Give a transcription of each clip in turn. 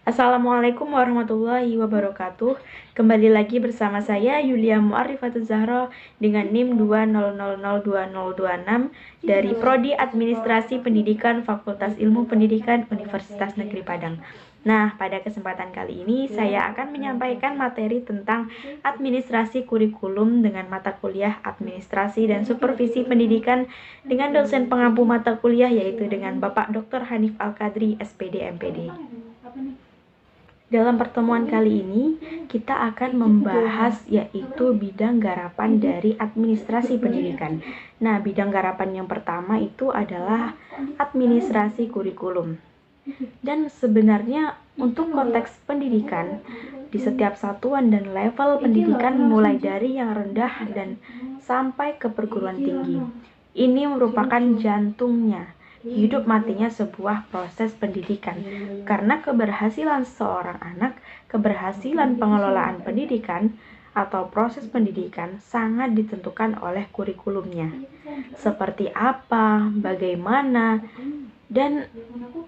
Assalamualaikum warahmatullahi wabarakatuh. Kembali lagi bersama saya Yulia Mu'arrifatul Zahra dengan NIM 200020026 dari Prodi Administrasi Pendidikan Fakultas Ilmu Pendidikan Universitas Negeri Padang. Nah, pada kesempatan kali ini saya akan menyampaikan materi tentang administrasi kurikulum dengan mata kuliah Administrasi dan Supervisi Pendidikan dengan dosen pengampu mata kuliah yaitu dengan Bapak Dr. Hanif Al-Qadri, SPD MPD. Dalam pertemuan kali ini, kita akan membahas yaitu bidang garapan dari administrasi pendidikan. Nah, bidang garapan yang pertama itu adalah administrasi kurikulum. Dan sebenarnya untuk konteks pendidikan, di setiap satuan dan level pendidikan mulai dari yang rendah dan sampai ke perguruan tinggi. Ini merupakan jantungnya hidup matinya sebuah proses pendidikan, karena keberhasilan seorang anak, keberhasilan pengelolaan pendidikan atau proses pendidikan sangat ditentukan oleh kurikulumnya. Seperti apa, bagaimana, dan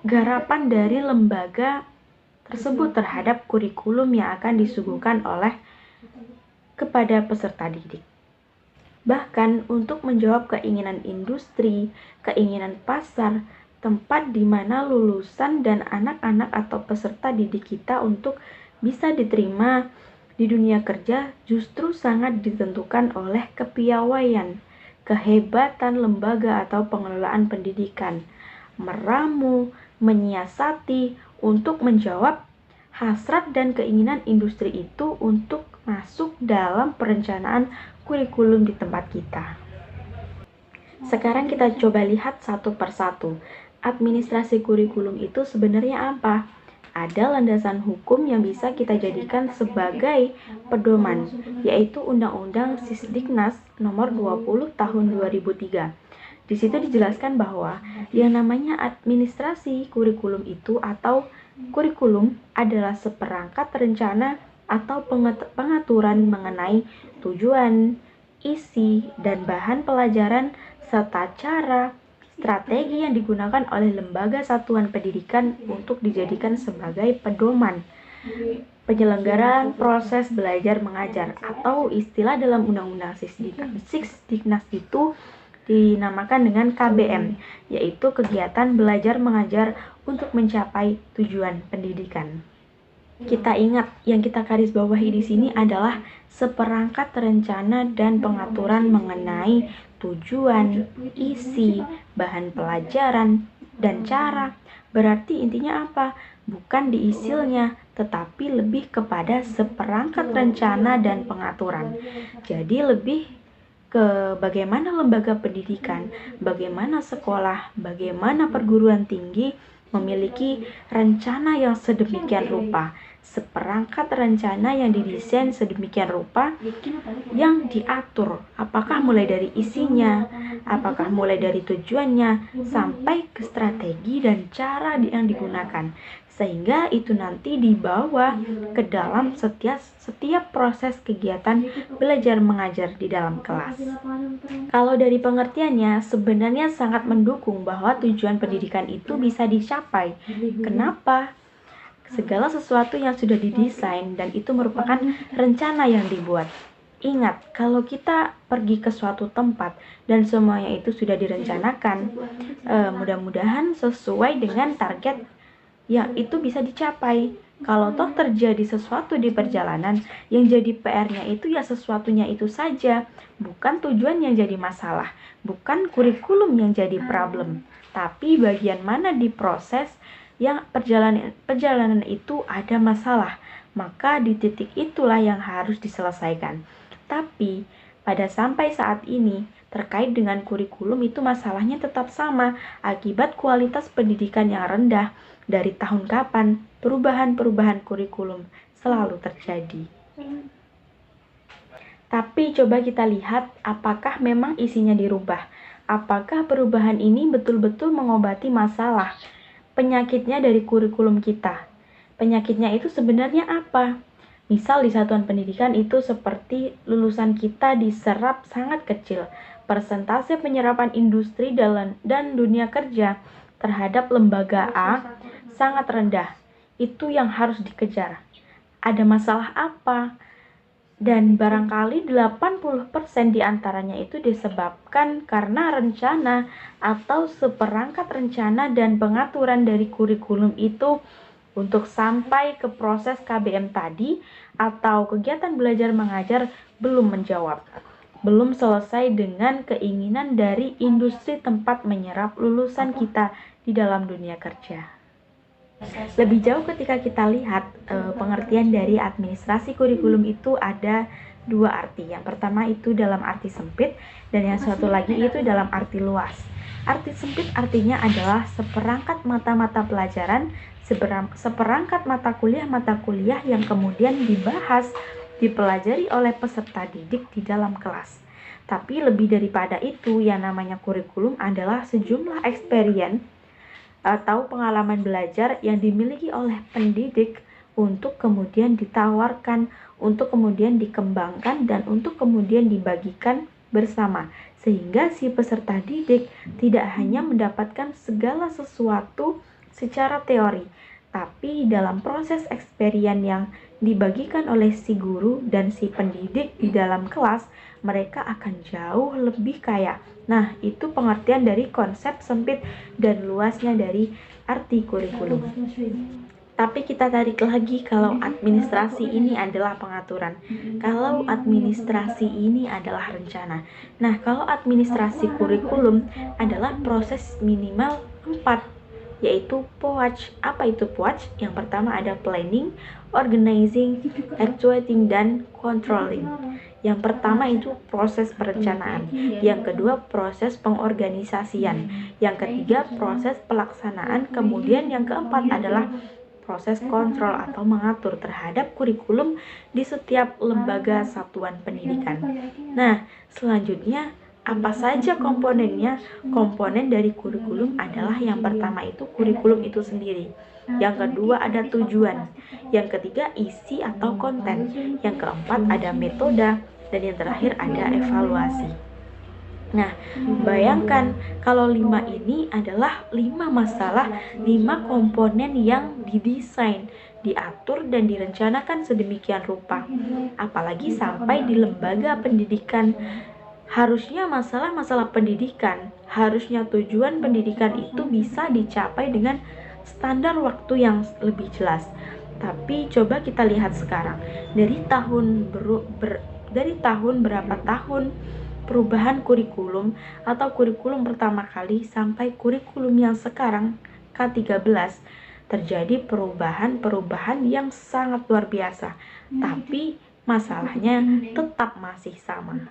garapan dari lembaga tersebut terhadap kurikulum yang akan disuguhkan oleh kepada peserta didik. Bahkan untuk menjawab keinginan industri, keinginan pasar, tempat di mana lulusan dan anak-anak atau peserta didik kita untuk bisa diterima di dunia kerja justru sangat ditentukan oleh kepiawaian, kehebatan lembaga atau pengelolaan pendidikan, meramu, menyiasati untuk menjawab hasrat dan keinginan industri itu untuk masuk dalam perencanaan kurikulum di tempat kita. Sekarang kita coba lihat satu persatu. Administrasi kurikulum itu sebenarnya apa? Ada landasan hukum yang bisa kita jadikan sebagai pedoman, yaitu Undang-Undang Sisdiknas nomor 20 tahun 2003. Di situ dijelaskan bahwa yang namanya administrasi kurikulum itu atau kurikulum adalah seperangkat rencana atau pengaturan mengenai tujuan, isi, dan bahan pelajaran serta cara, strategi yang digunakan oleh lembaga satuan pendidikan untuk dijadikan sebagai pedoman penyelenggaraan proses belajar mengajar atau istilah dalam Undang-Undang Sisdiknas itu dinamakan dengan KBM, yaitu kegiatan belajar mengajar untuk mencapai tujuan pendidikan. Kita ingat yang kita garis bawahi di sini adalah seperangkat rencana dan pengaturan mengenai tujuan, isi, bahan pelajaran, dan cara. Berarti intinya apa? Bukan diisilnya, tetapi lebih kepada seperangkat rencana dan pengaturan. Jadi lebih ke bagaimana lembaga pendidikan, bagaimana sekolah, bagaimana perguruan tinggi memiliki rencana yang sedemikian rupa, seperangkat rencana yang didesain sedemikian rupa, yang diatur, apakah mulai dari isinya, apakah mulai dari tujuannya, sampai ke strategi dan cara yang digunakan, sehingga itu nanti dibawa ke dalam setiap proses kegiatan belajar mengajar di dalam kelas. Kalau dari pengertiannya, sebenarnya sangat mendukung bahwa tujuan pendidikan itu bisa dicapai. Kenapa? Segala sesuatu yang sudah didesain dan itu merupakan rencana yang dibuat. Ingat, kalau kita pergi ke suatu tempat dan semuanya itu sudah direncanakan, mudah-mudahan sesuai dengan target yang itu bisa dicapai. Kalau toh terjadi sesuatu di perjalanan, yang jadi PR-nya itu ya sesuatunya itu saja, bukan tujuan yang jadi masalah, bukan kurikulum yang jadi problem, tapi bagian mana di proses yang perjalanan itu ada masalah, maka di titik itulah yang harus diselesaikan. Tapi pada sampai saat ini terkait dengan kurikulum itu masalahnya tetap sama akibat kualitas pendidikan yang rendah. Dari tahun kapan perubahan-perubahan kurikulum selalu terjadi. Tapi coba kita lihat apakah memang isinya dirubah. Apakah perubahan ini betul-betul mengobati masalah penyakitnya dari kurikulum kita. Penyakitnya itu sebenarnya apa? Misal di satuan pendidikan itu seperti lulusan kita diserap sangat kecil. Persentase penyerapan industri dan dunia kerja terhadap lembaga A sangat rendah. Itu yang harus dikejar. Ada masalah apa? Dan barangkali 80% diantaranya itu disebabkan karena rencana atau seperangkat rencana dan pengaturan dari kurikulum itu untuk sampai ke proses KBM tadi atau kegiatan belajar mengajar belum menjawab. Belum selesai dengan keinginan dari industri tempat menyerap lulusan kita di dalam dunia kerja. Lebih jauh ketika kita lihat pengertian dari administrasi kurikulum itu ada dua arti. Yang pertama itu dalam arti sempit dan yang satu lagi itu dalam arti luas. Arti sempit artinya adalah seperangkat mata-mata pelajaran, seperangkat mata kuliah yang kemudian dibahas, dipelajari oleh peserta didik di dalam kelas. Tapi lebih daripada itu, yang namanya kurikulum adalah sejumlah experience atau pengalaman belajar yang dimiliki oleh pendidik untuk kemudian ditawarkan, untuk kemudian dikembangkan, dan untuk kemudian dibagikan bersama. Sehingga si peserta didik tidak hanya mendapatkan segala sesuatu secara teori, tapi dalam proses experience yang dibagikan oleh si guru dan si pendidik di dalam kelas, mereka akan jauh lebih kaya. Nah, itu pengertian dari konsep sempit dan luasnya dari arti kurikulum. Tapi kita tarik lagi, kalau administrasi ini adalah pengaturan, kalau administrasi ini adalah rencana. Nah, kalau administrasi kurikulum adalah proses minimal 4, yaitu POAC. Apa itu POAC? Yang pertama ada planning, organizing, actuating, dan controlling. Yang pertama itu proses perencanaan, yang kedua proses pengorganisasian, yang ketiga proses pelaksanaan, kemudian yang keempat adalah proses kontrol atau mengatur terhadap kurikulum di setiap lembaga satuan pendidikan. Nah, selanjutnya apa saja komponennya? Komponen dari kurikulum adalah yang pertama itu kurikulum itu sendiri. Yang kedua ada tujuan. Yang ketiga isi atau konten. Yang keempat ada metode. Dan yang terakhir ada evaluasi. Nah, bayangkan kalau 5 ini adalah 5 masalah, 5 komponen yang didesain, diatur dan direncanakan sedemikian rupa. Apalagi sampai di lembaga pendidikan. Harusnya masalah-masalah pendidikan, harusnya tujuan pendidikan itu bisa dicapai dengan standar waktu yang lebih jelas. Tapi coba kita lihat sekarang, dari tahun berapa tahun perubahan kurikulum atau kurikulum pertama kali sampai kurikulum yang sekarang K13, terjadi perubahan yang sangat luar biasa. Tapi masalahnya tetap masih sama.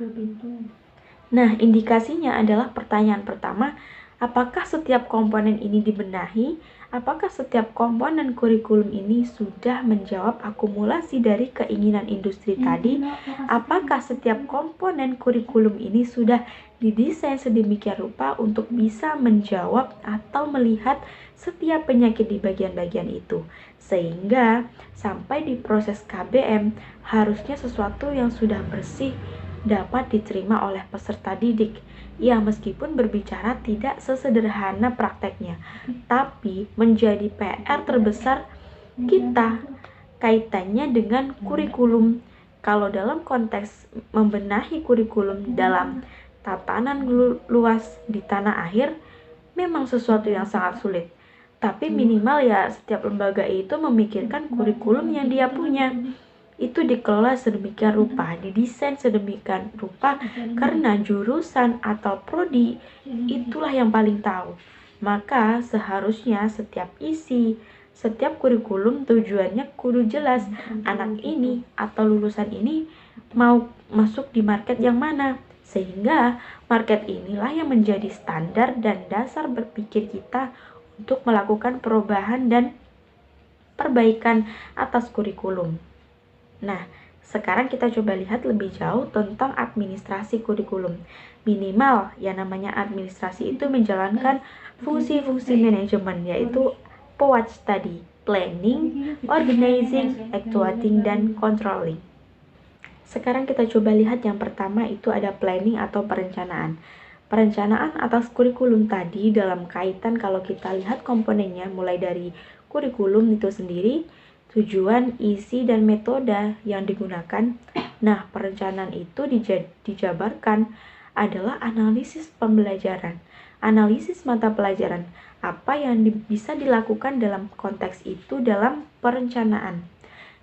Nah, indikasinya adalah pertanyaan pertama, apakah setiap komponen ini dibenahi? Apakah setiap komponen kurikulum ini sudah menjawab akumulasi dari keinginan industri tadi? Apakah setiap komponen kurikulum ini sudah didesain sedemikian rupa untuk bisa menjawab atau melihat setiap penyakit di bagian-bagian itu? Sehingga sampai di proses KBM harusnya sesuatu yang sudah bersih dapat diterima oleh peserta didik. Ya, meskipun berbicara tidak sesederhana prakteknya, tapi menjadi PR terbesar kita kaitannya dengan kurikulum. Kalau dalam konteks membenahi kurikulum dalam tatanan luas di tanah air, memang sesuatu yang sangat sulit. Tapi minimal ya setiap lembaga itu memikirkan kurikulum yang dia punya. Itu dikelola sedemikian rupa, didesain sedemikian rupa, karena jurusan atau prodi itulah yang paling tahu. Maka seharusnya setiap isi, setiap kurikulum tujuannya kudu jelas. Anak ini atau lulusan ini mau masuk di market yang mana, sehingga market inilah yang menjadi standar dan dasar berpikir kita untuk melakukan perubahan dan perbaikan atas kurikulum. Nah, sekarang kita coba lihat lebih jauh tentang administrasi kurikulum. Minimal, yang namanya administrasi itu menjalankan fungsi-fungsi manajemen, yaitu POAC tadi, planning, organizing, actuating, dan controlling. Sekarang kita coba lihat yang pertama itu ada planning atau perencanaan. Perencanaan atas kurikulum tadi dalam kaitan kalau kita lihat komponennya mulai dari kurikulum itu sendiri, tujuan, isi, dan metode yang digunakan. Nah, perencanaan itu dijabarkan adalah analisis pembelajaran, analisis mata pelajaran, apa yang bisa dilakukan dalam konteks itu dalam perencanaan.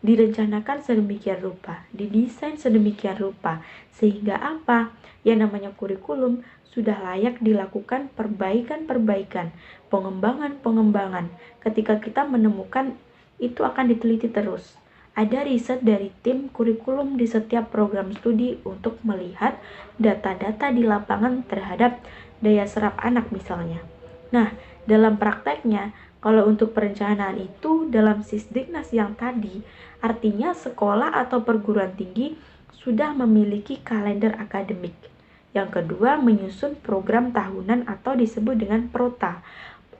Direncanakan sedemikian rupa, didesain sedemikian rupa, sehingga apa? Yang namanya kurikulum sudah layak dilakukan perbaikan-perbaikan, pengembangan-pengembangan. Ketika kita menemukan, itu akan diteliti terus. Ada riset dari tim kurikulum di setiap program studi untuk melihat data-data di lapangan terhadap daya serap anak misalnya. Nah, dalam prakteknya, kalau untuk perencanaan itu dalam Sisdiknas yang tadi, artinya sekolah atau perguruan tinggi sudah memiliki kalender akademik. Yang kedua, menyusun program tahunan atau disebut dengan prota.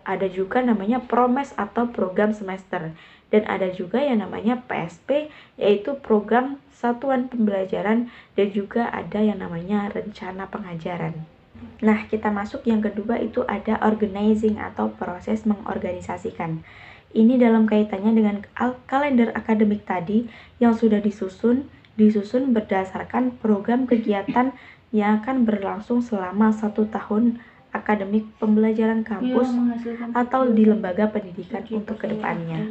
Ada juga namanya promes atau program semester. Dan ada juga yang namanya PSP, yaitu program satuan pembelajaran, dan juga ada yang namanya rencana pengajaran. Nah, kita masuk yang kedua, itu ada organizing atau proses mengorganisasikan. Ini dalam kaitannya dengan kalender akademik tadi yang sudah disusun berdasarkan program kegiatan yang akan berlangsung selama 1 tahun akademik pembelajaran kampus atau di lembaga pendidikan untuk kedepannya.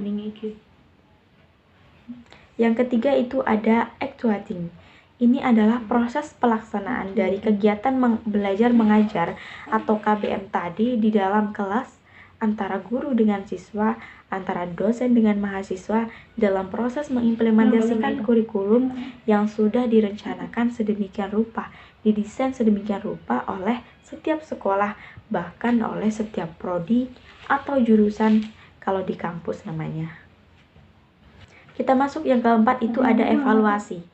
Yang ketiga itu ada actuating. Ini adalah proses pelaksanaan dari kegiatan belajar mengajar atau KBM tadi di dalam kelas antara guru dengan siswa, antara dosen dengan mahasiswa dalam proses mengimplementasikan kurikulum yang sudah direncanakan sedemikian rupa, didesain sedemikian rupa oleh setiap sekolah, bahkan oleh setiap prodi atau jurusan kalau di kampus namanya. Kita masuk yang keempat, itu ada evaluasi.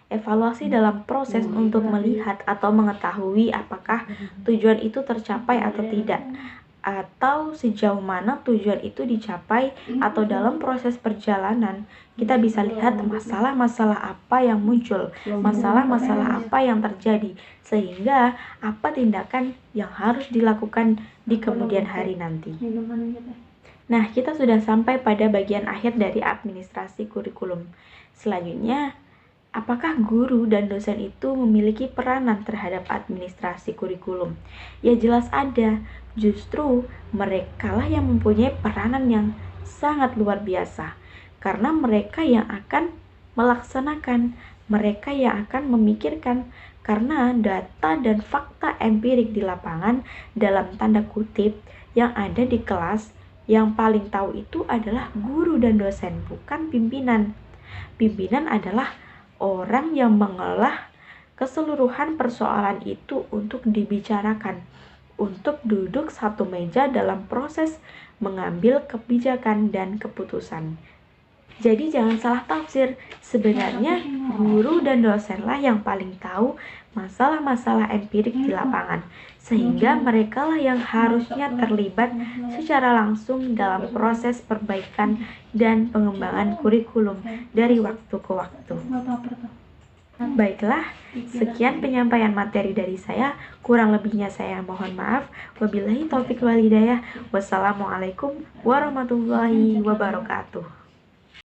Evaluasi dalam proses untuk melihat atau mengetahui apakah tujuan itu tercapai atau tidak, atau sejauh mana tujuan itu dicapai, atau dalam proses perjalanan kita bisa lihat masalah-masalah apa yang muncul, masalah-masalah apa yang terjadi, sehingga apa tindakan yang harus dilakukan di kemudian hari nanti. Nah, kita sudah sampai pada bagian akhir dari administrasi kurikulum. Selanjutnya, apakah guru dan dosen itu memiliki peranan terhadap administrasi kurikulum? Ya jelas ada. Justru merekalah yang mempunyai peranan yang sangat luar biasa. Karena mereka yang akan melaksanakan, mereka yang akan memikirkan. Karena data dan fakta empirik di lapangan dalam tanda kutip yang ada di kelas, yang paling tahu itu adalah guru dan dosen, bukan pimpinan. Pimpinan adalah orang yang mengolah keseluruhan persoalan itu untuk dibicarakan, untuk duduk satu meja dalam proses mengambil kebijakan dan keputusan. Jadi jangan salah tafsir, sebenarnya guru dan dosenlah yang paling tahu masalah-masalah empirik di lapangan, sehingga merekalah yang harusnya terlibat secara langsung dalam proses perbaikan dan pengembangan kurikulum dari waktu ke waktu. Baiklah, sekian penyampaian materi dari saya. Kurang lebihnya saya mohon maaf. Wabillahi taufiq wal hidayah. Wassalamualaikum warahmatullahi wabarakatuh.